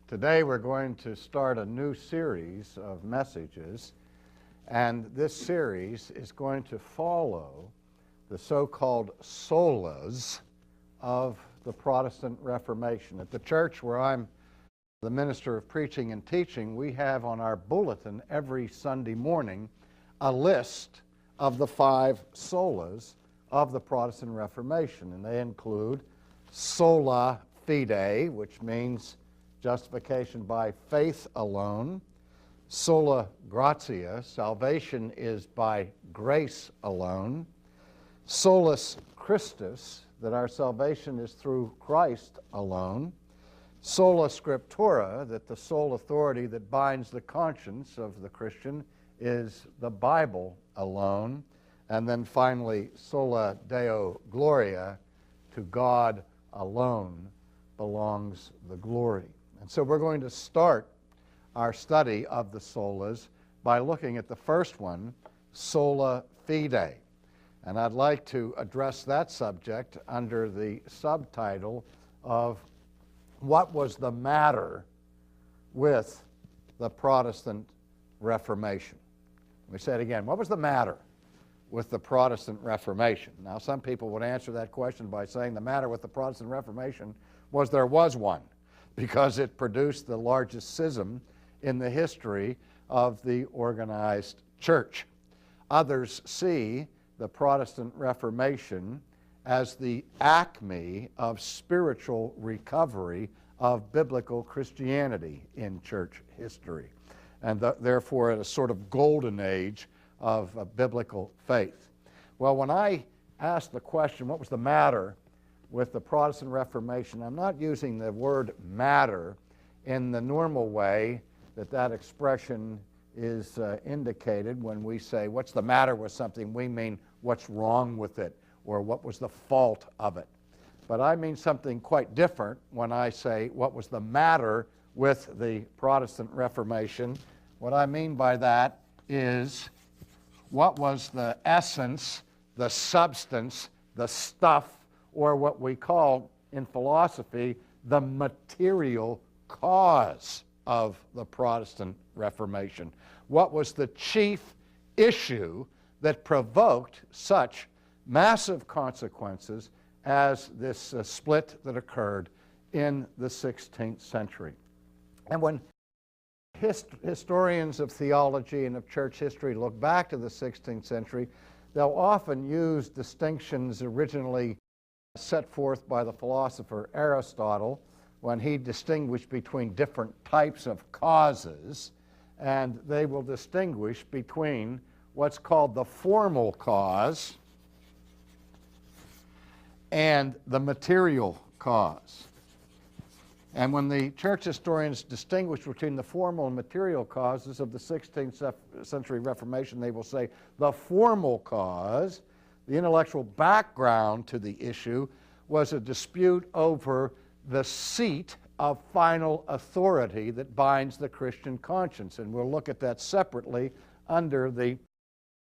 Today we're going to start a new series of messages, and this series is going to follow the so-called solas of the Protestant Reformation. At the church where I'm the minister of preaching and teaching, we have on our bulletin every Sunday morning a list of the 5 solas of the Protestant Reformation, and they include sola fide, which means justification by faith alone; sola gratia, salvation is by grace alone; solus Christus, that our salvation is through Christ alone; sola scriptura, that the sole authority that binds the conscience of the Christian is the Bible alone; and then finally sola Deo gloria, to God alone belongs the glory. And so we're going to start our study of the solas by looking at the first one, sola fide. And I'd like to address that subject under the subtitle of what was the matter with the Protestant Reformation. Let me say it again. What was the matter with the Protestant Reformation? Now, some people would answer that question by saying the matter with the Protestant Reformation was there was one, because it produced the largest schism in the history of the organized church. Others see the Protestant Reformation as the acme of spiritual recovery of biblical Christianity in church history, and therefore at a sort of golden age of biblical faith. Well, when I asked the question, what was the matter with the Protestant Reformation, I'm not using the word matter in the normal way that expression is indicated when we say, what's the matter with something? We mean, what's wrong with it, or what was the fault of it? But I mean something quite different when I say, what was the matter with the Protestant Reformation? What I mean by that is, what was the essence, the substance, the stuff, or what we call in philosophy the material cause of the Protestant Reformation? What was the chief issue that provoked such massive consequences as this split that occurred in the 16th century? And when historians of theology and of church history look back to the 16th century, they'll often use distinctions originally set forth by the philosopher Aristotle when he distinguished between different types of causes, and they will distinguish between what's called the formal cause and the material cause. And when the church historians distinguish between the formal and material causes of the 16th century Reformation, they will say the formal cause, the intellectual background to the issue, was a dispute over the seat of final authority that binds the Christian conscience. And we'll look at that separately under the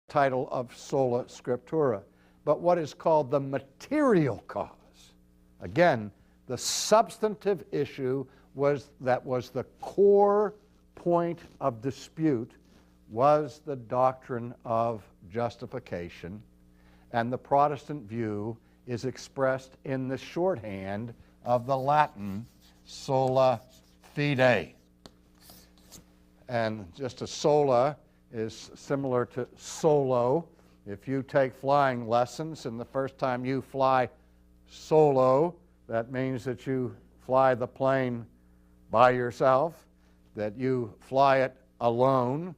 title of sola scriptura. But what is called the material cause, again, the substantive issue was the core point of dispute, was the doctrine of justification. And the Protestant view is expressed in the shorthand of the Latin sola fide. And just a sola is similar to solo. If you take flying lessons and the first time you fly solo, that means that you fly the plane by yourself, that you fly it alone.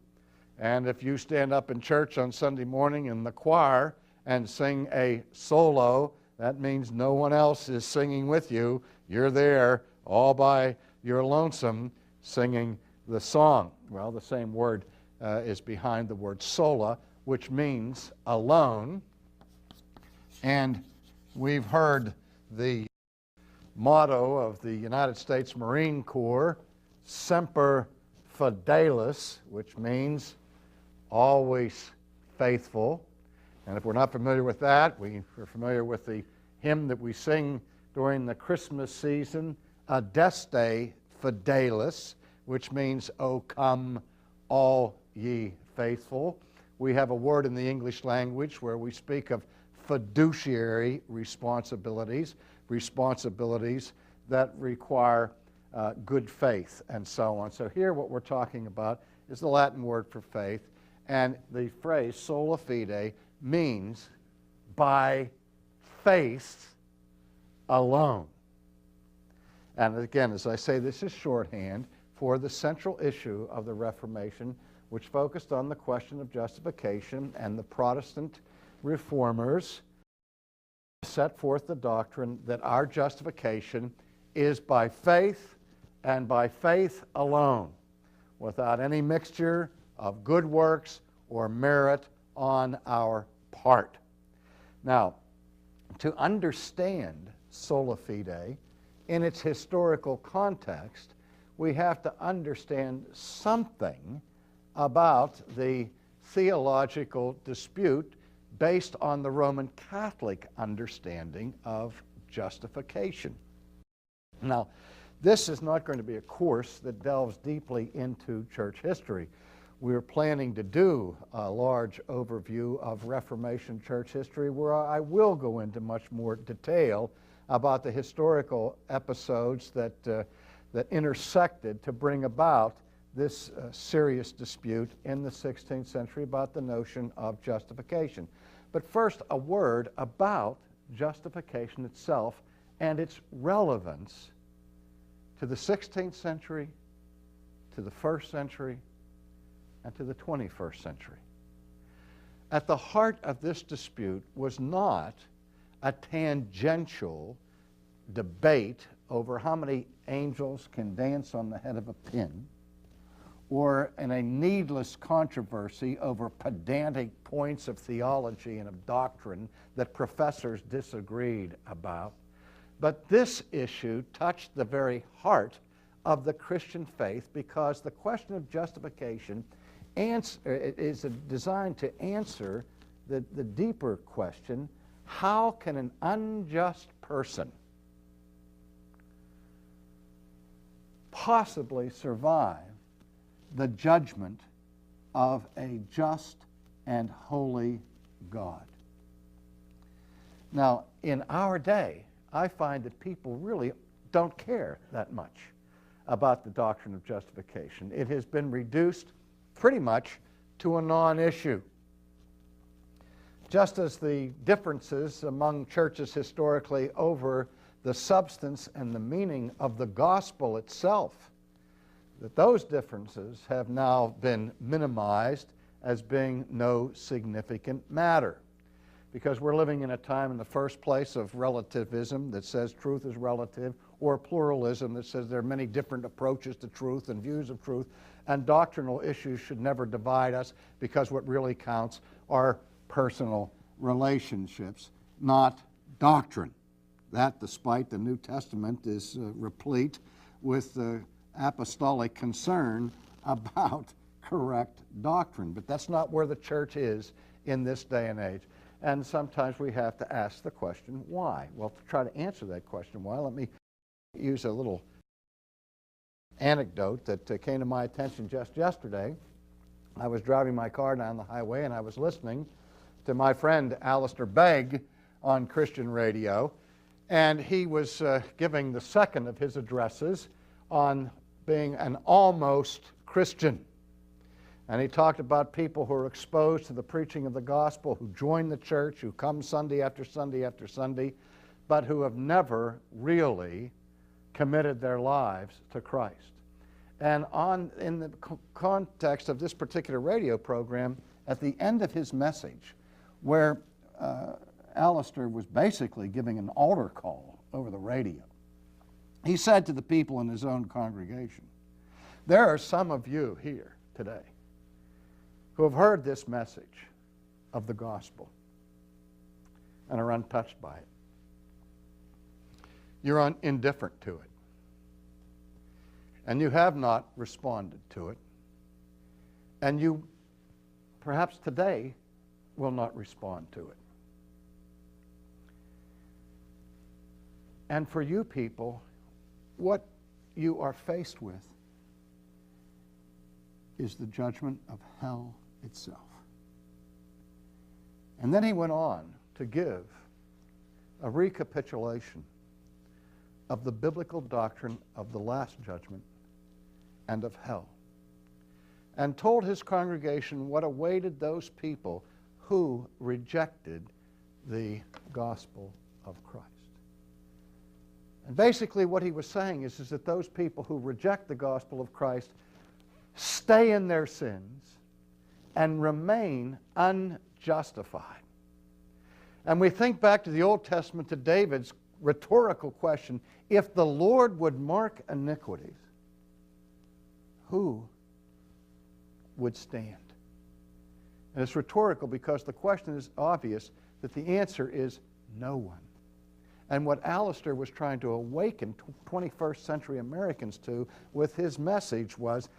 And if you stand up in church on Sunday morning in the choir and sing a solo, that means no one else is singing with you. You're there all by your lonesome singing the song. Well, the same word is behind the word sola, which means alone. And we've heard the motto of the United States Marine Corps, semper fidelis, which means always faithful. And if we're not familiar with that, we're familiar with the hymn that we sing during the Christmas season, Adeste fidelis, which means, "O come, all ye faithful." We have a word in the English language where we speak of fiduciary responsibilities, responsibilities that require good faith and so on. So here what we're talking about is the Latin word for faith, and the phrase sola fide means by faith alone. And again, as I say, this is shorthand for the central issue of the Reformation, which focused on the question of justification, and the Protestant reformers set forth the doctrine that our justification is by faith and by faith alone, without any mixture of good works or merit on our part. Now, to understand sola fide in its historical context, we have to understand something about the theological dispute based on the Roman Catholic understanding of justification. Now, this is not going to be a course that delves deeply into church history. We're planning to do a large overview of Reformation church history where I will go into much more detail about the historical episodes that intersected to bring about this serious dispute in the 16th century about the notion of justification. But first, a word about justification itself and its relevance to the 16th century, to the 1st century, and to the 21st century. At the heart of this dispute was not a tangential debate over how many angels can dance on the head of a pin, or in a needless controversy over pedantic points of theology and of doctrine that professors disagreed about. But this issue touched the very heart of the Christian faith, because the question of justification is designed to answer the deeper question: how can an unjust person possibly survive the judgment of a just and holy God? Now, in our day, I find that people really don't care that much about the doctrine of justification. It has been reduced pretty much to a non-issue. Just as the differences among churches historically over the substance and the meaning of the gospel itself, that those differences have now been minimized as being no significant matter. Because we're living in a time, in the first place, of relativism that says truth is relative, or pluralism that says there are many different approaches to truth and views of truth, and doctrinal issues should never divide us, because what really counts are personal relationships, not doctrine. That, despite the New Testament is replete with apostolic concern about correct doctrine. But that's not where the church is in this day and age. And sometimes we have to ask the question, why? Well, to try to answer that question, why, let me use a little anecdote that came to my attention just yesterday. I was driving my car down the highway, and I was listening to my friend Alistair Begg on Christian radio, and he was giving the second of his addresses on being an almost Christian. And he talked about people who are exposed to the preaching of the gospel, who join the church, who come Sunday after Sunday after Sunday, but who have never really committed their lives to Christ. And in the context of this particular radio program, at the end of his message, where Alistair was basically giving an altar call over the radio, he said to the people in his own congregation, "There are some of you here today who have heard this message of the gospel and are untouched by it. You're indifferent to it, and you have not responded to it, and you perhaps today will not respond to it. And for you people, what you are faced with is the judgment of hell itself. And then he went on to give a recapitulation of the biblical doctrine of the last judgment and of hell, and told his congregation what awaited those people who rejected the gospel of Christ. And basically what he was saying is that those people who reject the gospel of Christ stay in their sins and remain unjustified. And we think back to the Old Testament, to David's rhetorical question, if the Lord would mark iniquities, who would stand? And it's rhetorical because the question is obvious, that the answer is no one. And what Alistair was trying to awaken 21st century Americans to with his message was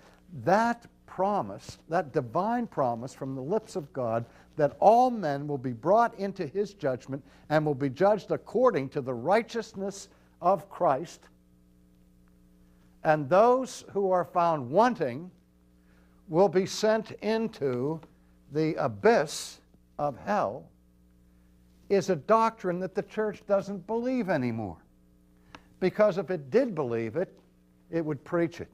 that promise, that divine promise from the lips of God, that all men will be brought into his judgment and will be judged according to the righteousness of Christ. And those who are found wanting will be sent into the abyss of hell, is a doctrine that the church doesn't believe anymore. Because if it did believe it, it would preach it.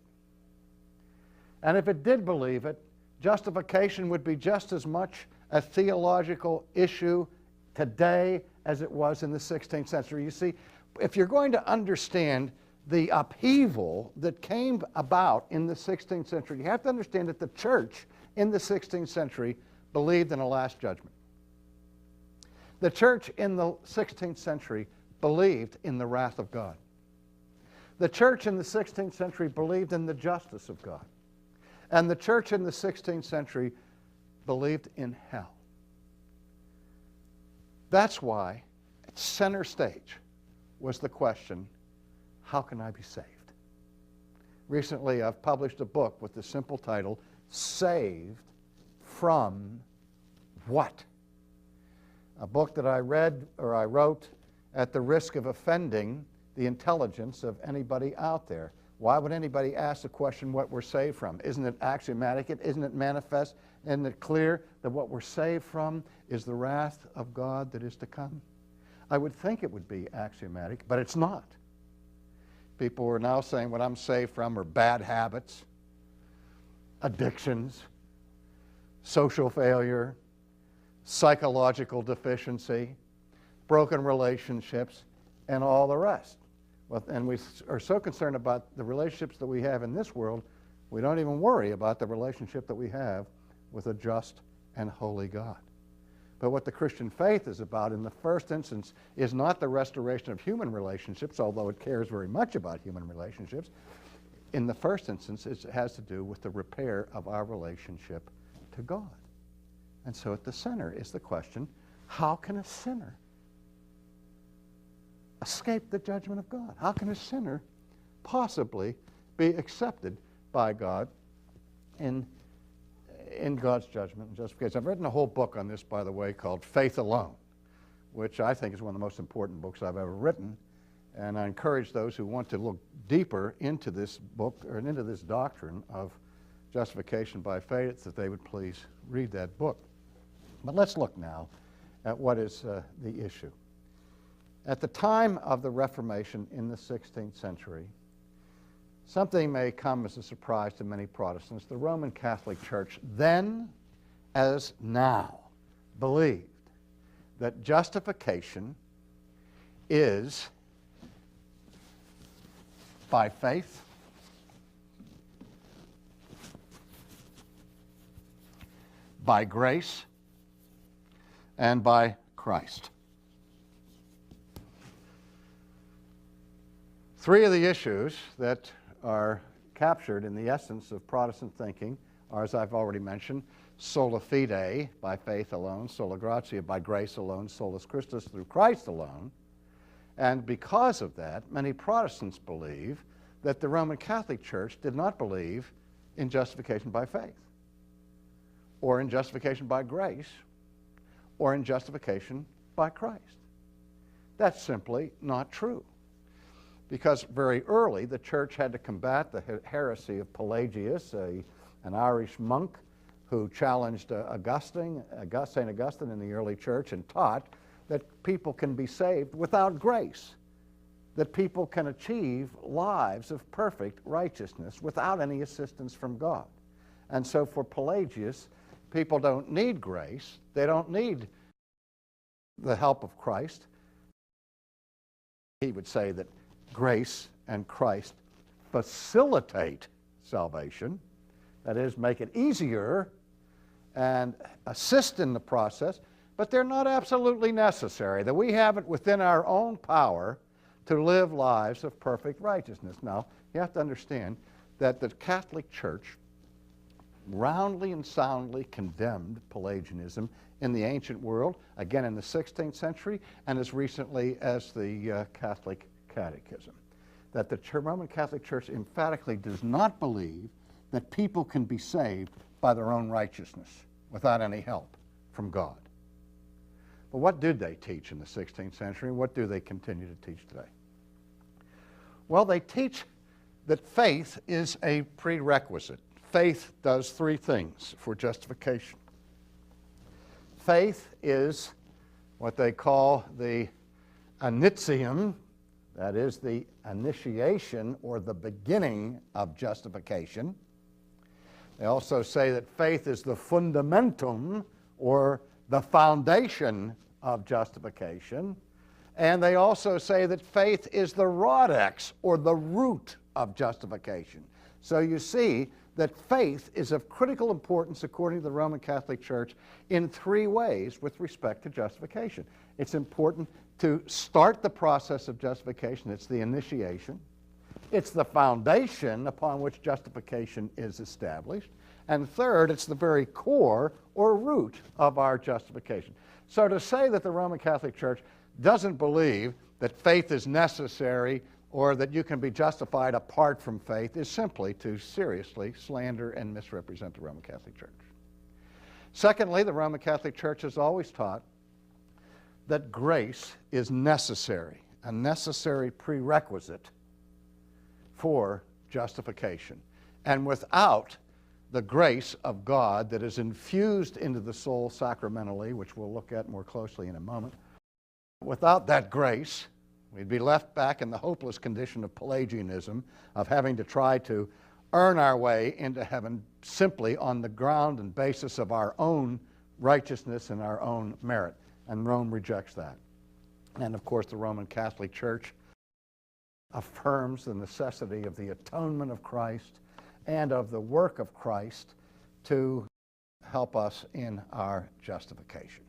And if it did believe it, justification would be just as much a theological issue today as it was in the 16th century. You see, if you're going to understand the upheaval that came about in the 16th century, you have to understand that the church in the 16th century believed in a last judgment. The church in the 16th century believed in the wrath of God. The church in the 16th century believed in the justice of God. And the church in the 16th century believed in hell. That's why at center stage was the question, how can I be saved? Recently, I've published a book with the simple title, Saved from What? A book that I wrote at the risk of offending the intelligence of anybody out there. Why would anybody ask the question what we're saved from? Isn't it axiomatic? Isn't it manifest? Isn't it clear that what we're saved from is the wrath of God that is to come? I would think it would be axiomatic, but it's not. People are now saying what I'm saved from are bad habits, addictions, social failure, psychological deficiency, broken relationships, and all the rest. Well, and we are so concerned about the relationships that we have in this world, we don't even worry about the relationship that we have with a just and holy God. But what the Christian faith is about in the first instance is not the restoration of human relationships, although it cares very much about human relationships. In the first instance, it has to do with the repair of our relationship to God. And so at the center is the question, how can a sinner escape the judgment of God? How can a sinner possibly be accepted by God in God's judgment and justification? I've written a whole book on this, by the way, called Faith Alone, which I think is one of the most important books I've ever written. And I encourage those who want to look deeper into this book or into this doctrine of justification by faith that they would please read that book. But let's look now at what is the issue. At the time of the Reformation in the 16th century, something may come as a surprise to many Protestants. The Roman Catholic Church, then as now, believed that justification is by faith, by grace, and by Christ. Three of the issues that are captured in the essence of Protestant thinking are, as I've already mentioned, sola fide, by faith alone, sola gratia, by grace alone, solus Christus, through Christ alone. And because of that, many Protestants believe that the Roman Catholic Church did not believe in justification by faith, or in justification by grace, or in justification by Christ. That's simply not true. because very early the church had to combat the heresy of Pelagius, an Irish monk who challenged St. Augustine in the early church and taught that people can be saved without grace, that people can achieve lives of perfect righteousness without any assistance from God. And so for Pelagius, people don't need grace, they don't need the help of Christ. He would say that grace and Christ facilitate salvation, that is, make it easier and assist in the process, but they're not absolutely necessary, that we have it within our own power to live lives of perfect righteousness. Now, you have to understand that the Catholic Church roundly and soundly condemned Pelagianism in the ancient world, again in the 16th century, and as recently as the Catholic Catechism. That the Roman Catholic Church emphatically does not believe that people can be saved by their own righteousness without any help from God. But what did they teach in the 16th century? What do they continue to teach today? Well, they teach that faith is a prerequisite. Faith does three things for justification. Faith is what they call the initium, that is the initiation or the beginning of justification. They also say that faith is the fundamentum or the foundation of justification. And they also say that faith is the rhodex or the root of justification. So you see that faith is of critical importance according to the Roman Catholic Church in three ways with respect to justification. It's important to start the process of justification. It's the initiation. It's the foundation upon which justification is established. And third, it's the very core or root of our justification. So to say that the Roman Catholic Church doesn't believe that faith is necessary or that you can be justified apart from faith is simply to seriously slander and misrepresent the Roman Catholic Church. Secondly, the Roman Catholic Church has always taught that grace is necessary, a necessary prerequisite for justification. And without the grace of God that is infused into the soul sacramentally, which we'll look at more closely in a moment, without that grace, we'd be left back in the hopeless condition of Pelagianism, of having to try to earn our way into heaven simply on the ground and basis of our own righteousness and our own merit. And Rome rejects that. And of course, the Roman Catholic Church affirms the necessity of the atonement of Christ and of the work of Christ to help us in our justification.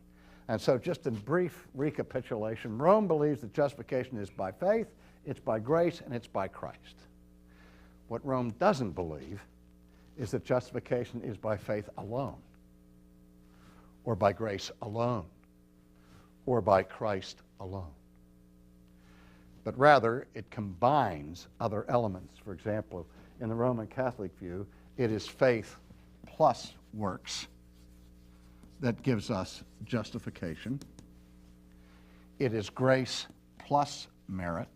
And so just in brief recapitulation, Rome believes that justification is by faith, it's by grace, and it's by Christ. What Rome doesn't believe is that justification is by faith alone, or by grace alone, or by Christ alone. But rather, it combines other elements. For example, in the Roman Catholic view, it is faith plus works that gives us justification. It is grace plus merit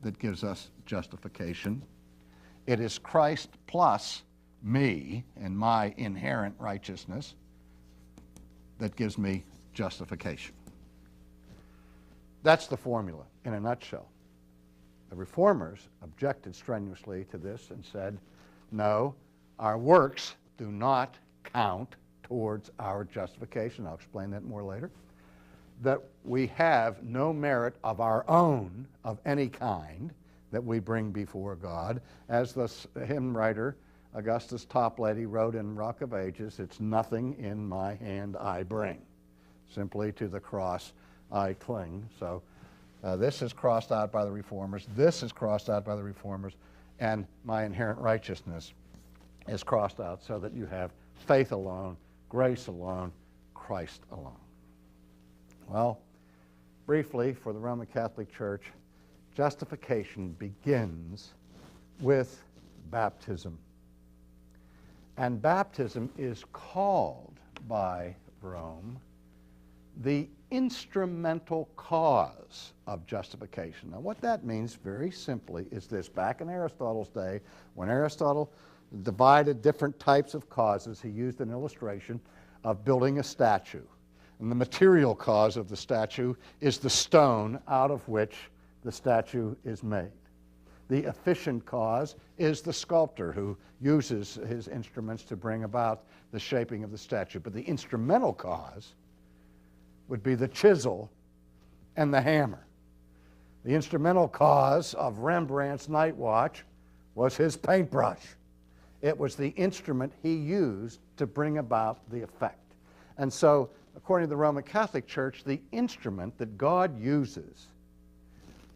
that gives us justification. It is Christ plus me and my inherent righteousness that gives me justification. That's the formula in a nutshell. The Reformers objected strenuously to this and said, no, our works do not count towards our justification. I'll explain that more later. That we have no merit of our own of any kind that we bring before God. As the hymn writer Augustus Toplady wrote in Rock of Ages, it's nothing in my hand I bring. Simply to the cross I cling. So this is crossed out by the Reformers. This is crossed out by the Reformers. And my inherent righteousness is crossed out so that you have faith alone, grace alone, Christ alone. Well, briefly, for the Roman Catholic Church, justification begins with baptism. And baptism is called by Rome the instrumental cause of justification. Now, what that means very simply is this. Back in Aristotle's day, when Aristotle divided different types of causes, he used an illustration of building a statue. And the material cause of the statue is the stone out of which the statue is made. The efficient cause is the sculptor who uses his instruments to bring about the shaping of the statue. But the instrumental cause would be the chisel and the hammer. The instrumental cause of Rembrandt's Night Watch was his paintbrush. It was the instrument he used to bring about the effect. And so, according to the Roman Catholic Church, the instrument that God uses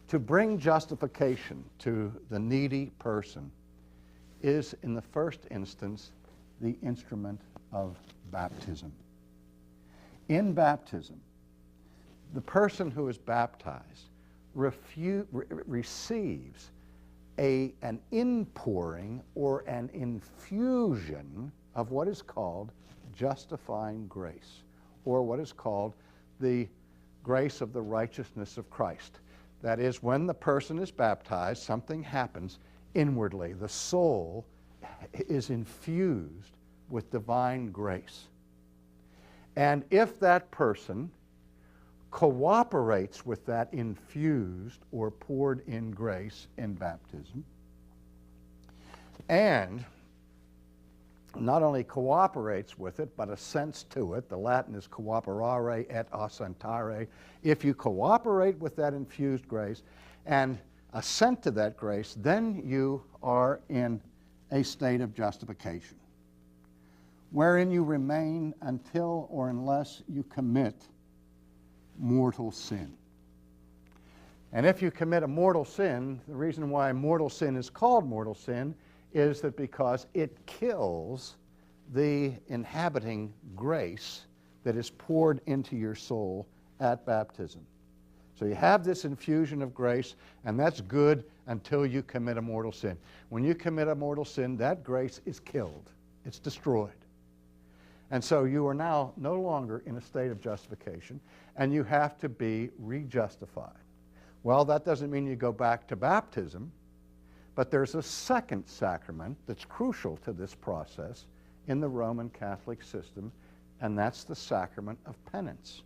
to bring justification to the needy person is, in the first instance, the instrument of baptism. In baptism, the person who is baptized receives an inpouring or an infusion of what is called justifying grace, or what is called the grace of the righteousness of Christ. That is, when the person is baptized, something happens inwardly. The soul is infused with divine grace. And if that person cooperates with that infused or poured in grace in baptism, and not only cooperates with it, but assents to it. The Latin is cooperare et assentare. If you cooperate with that infused grace and assent to that grace, then you are in a state of justification, wherein you remain until or unless you commit mortal sin. And if you commit a mortal sin, the reason why mortal sin is called mortal sin is that because it kills the inhabiting grace that is poured into your soul at baptism. So you have this infusion of grace, and that's good until you commit a mortal sin. When you commit a mortal sin, that grace is killed. It's destroyed. And so you are now no longer in a state of justification, and you have to be rejustified. Well, that doesn't mean you go back to baptism, but there's a second sacrament that's crucial to this process in the Roman Catholic system, and that's the sacrament of penance.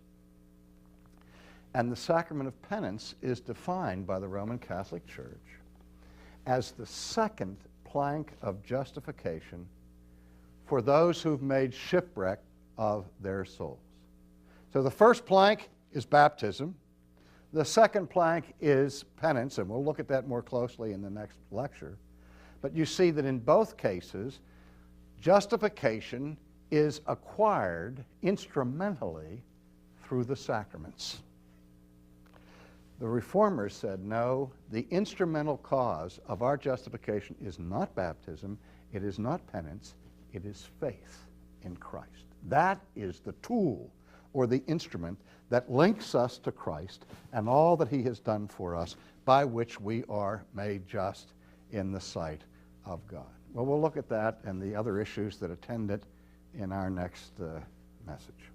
And the sacrament of penance is defined by the Roman Catholic Church as the second plank of justification for those who've made shipwreck of their souls. So the first plank is baptism. The second plank is penance, and we'll look at that more closely in the next lecture. But you see that in both cases, justification is acquired instrumentally through the sacraments. The Reformers said, no, the instrumental cause of our justification is not baptism, it is not penance, it is faith in Christ. That is the tool or the instrument that links us to Christ and all that he has done for us, by which we are made just in the sight of God. Well, we'll look at that and the other issues that attend it in our next message.